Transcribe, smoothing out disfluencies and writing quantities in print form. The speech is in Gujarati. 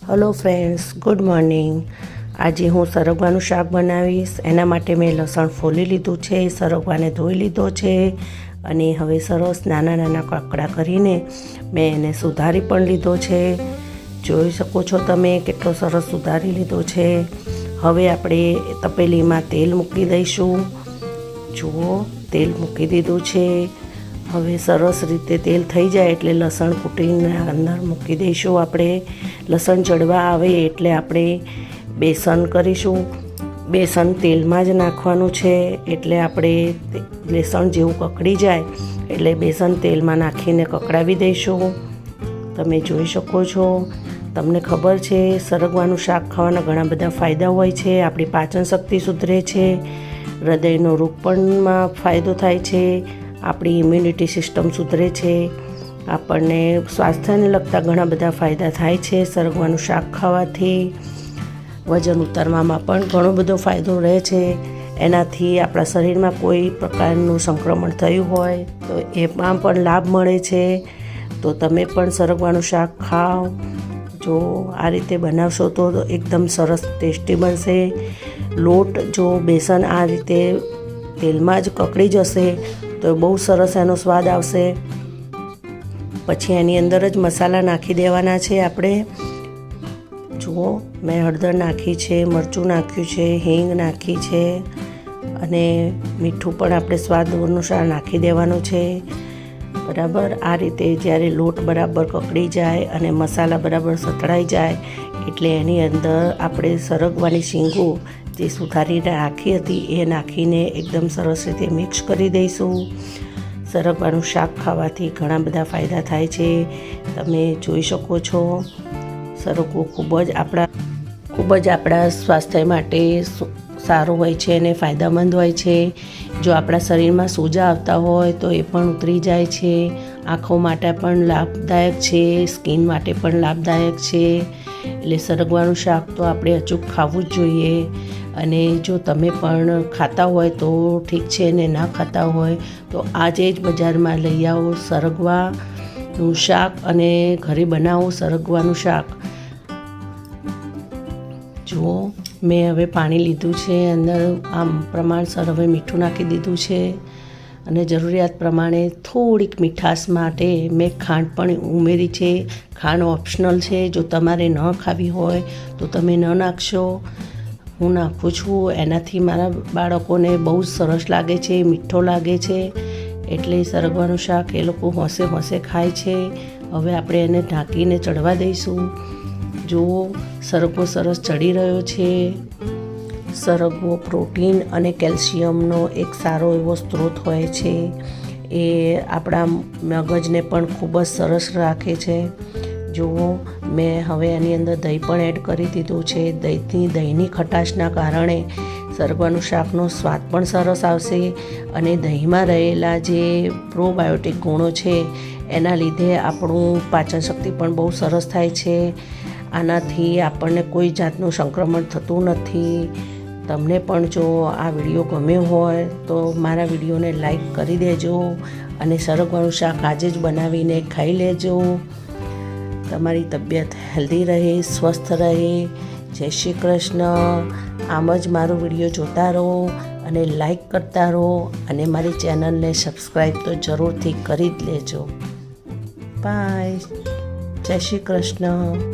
Hello friends, good morning. આજે હું સરગવાનું શાક બનાવીશ. એના માટે મેં લસણ ફોલી લીધું છે, સરગવાને ધોઈ લીધો છે અને હવે સરસ નાના નાના કાકડા કરીને મેં એને સુધારી પણ લીધો છે. જોઈ શકો છો તમે કેટલો સરસ સુધારી લીધો છે. હવે આપણે તપેલીમાં તેલ મૂકી દઈશું. જુઓ, તેલ મૂકી દીધું છે. હવે સરસ રીતે તેલ થઈ જાય એટલે લસણ કૂટીને અંદર મૂકી દઈશું. આપણે લસણ ચડવા આવે એટલે આપણે બેસન કરીશું. બેસન તેલમાં જ નાખવાનું છે, એટલે આપણે લસણ જેવું કકડી જાય એટલે બેસન તેલમાં નાખીને કકડાવી દઈશું. તમે જોઈ શકો છો. તમને ખબર છે સરગવાનું શાક ખાવાના ઘણા બધા ફાયદા હોય છે. આપણી પાચન શક્તિ સુધરે છે, હૃદયનો રોગ પણમાં ફાયદો થાય છે, આપણી ઇમ્યુનિટી સિસ્ટમ સુધરે છે, આપણને સ્વાસ્થ્યને લગતા ઘણા બધા ફાયદા થાય છે સરગવાનું શાક ખાવાથી. વજન ઉતારવામાં પણ ઘણો બધો ફાયદો રહે છે. એનાથી આપણા શરીરમાં કોઈ પ્રકારનું સંક્રમણ થયું હોય તો એમાં પણ લાભ મળે છે. તો તમે પણ સરગવાનું શાક ખાઓ. જો આ રીતે બનાવશો તો એકદમ સરસ ટેસ્ટી બનશે. લોટ જો બેસન આ રીતે તેલમાં જ કકડી જશે તો બહુ સરસ એનો સ્વાદ આવશે. પછી એની અંદર જ મસાલા નાખી દેવાના છે આપણે. જુઓ, મેં હળદર નાખી છે, મરચું નાખ્યું છે, હિંગ નાખી છે અને મીઠું પણ આપણે સ્વાદ અનુસાર નાખી દેવાનું છે. બરાબર આ રીતે જ્યારે લોટ બરાબર કકડી જાય અને મસાલા બરાબર સતળાઈ જાય એટલે એની અંદર આપણે સરગવાની શીંગો જે સુધારીને રાખી હતી એ નાખીને એકદમ સરસ રીતે મિક્સ કરી દઈશું. સરગવાનું શાક ખાવાથી ઘણા બધા ફાયદા થાય છે. તમે જોઈ શકો છો. સરગવો ખૂબ જ આપણા સ્વાસ્થ્ય માટે સારું હોય છે અને ફાયદામંદ હોય છે. જો આપણા શરીરમાં સોજા આવતા હોય તો એ પણ ઉતરી જાય છે. આંખો માટે પણ લાભદાયક છે, સ્કિન માટે પણ લાભદાયક છે. એટલે સરગવાનું શાક તો આપણે અચૂક ખાવું જ જોઈએ. અને જો તમે પણ ખાતા હોય તો ઠીક છે, ને ના ખાતા હોય તો આજે જ બજારમાં લઈ આવો સરગવાનું શાક અને ઘરે બનાવો સરગવાનું શાક. જુઓ, મેં હવે પાણી લીધું છે, અંદર આમ પ્રમાણસર હવે મીઠું નાખી દીધું છે અને જરૂરિયાત પ્રમાણે થોડીક મીઠાશ માટે મેં ખાંડ પણ ઉમેરી છે. ખાંડ ઓપ્શનલ છે, જો તમારે ન ખાવી હોય તો તમે ન નાખશો. હું નાખું છું, એનાથી મારા બાળકોને બહુ જ સરસ લાગે છે, મીઠો લાગે છે, એટલે સરગવાનું શાક એ લોકો હોંશે હોંશે ખાય છે. હવે આપણે એને ઢાંકીને ચડવા દઈશું. જુઓ, સરગવો સરસ ચડી રહ્યો છે. સરગવો પ્રોટીન અને કેલ્શિયમનો એક સારો એવો સ્ત્રોત હોય છે. એ આપણા મગજને પણ ખૂબ જ સરસ રાખે છે. જુઓ, મેં હવે એની અંદર દહીં પણ એડ કરી દીધું છે. દહીંની ખટાશના કારણે સરગવાનું શાકનો સ્વાદ પણ સરસ આવશે અને દહીંમાં રહેલા જે પ્રોબાયોટિક ગુણો છે એના લીધે આપણું પાચન શક્તિ પણ બહુ સરસ થાય છે. આનાથી આપણને કોઈ જાતનું સંક્રમણ થતું નથી. તમને પણ જો આ વિડીયો ગમ્યો હોય તો મારા વિડીયોને લાઈક કરી દેજો અને સરગવાનું શાક આજે જ બનાવીને ખાઈ લેજો. તમારી તબિયત હેલ્ધી રહે, સ્વસ્થ રહે. જય શ્રી કૃષ્ણ. આમ જ મારો વિડીયો જોતા રહો અને લાઈક કરતા રહો અને મારી ચેનલને સબસ્ક્રાઈબ તો જરૂરથી કરી જ લેજો. બાય. જય શ્રી કૃષ્ણ.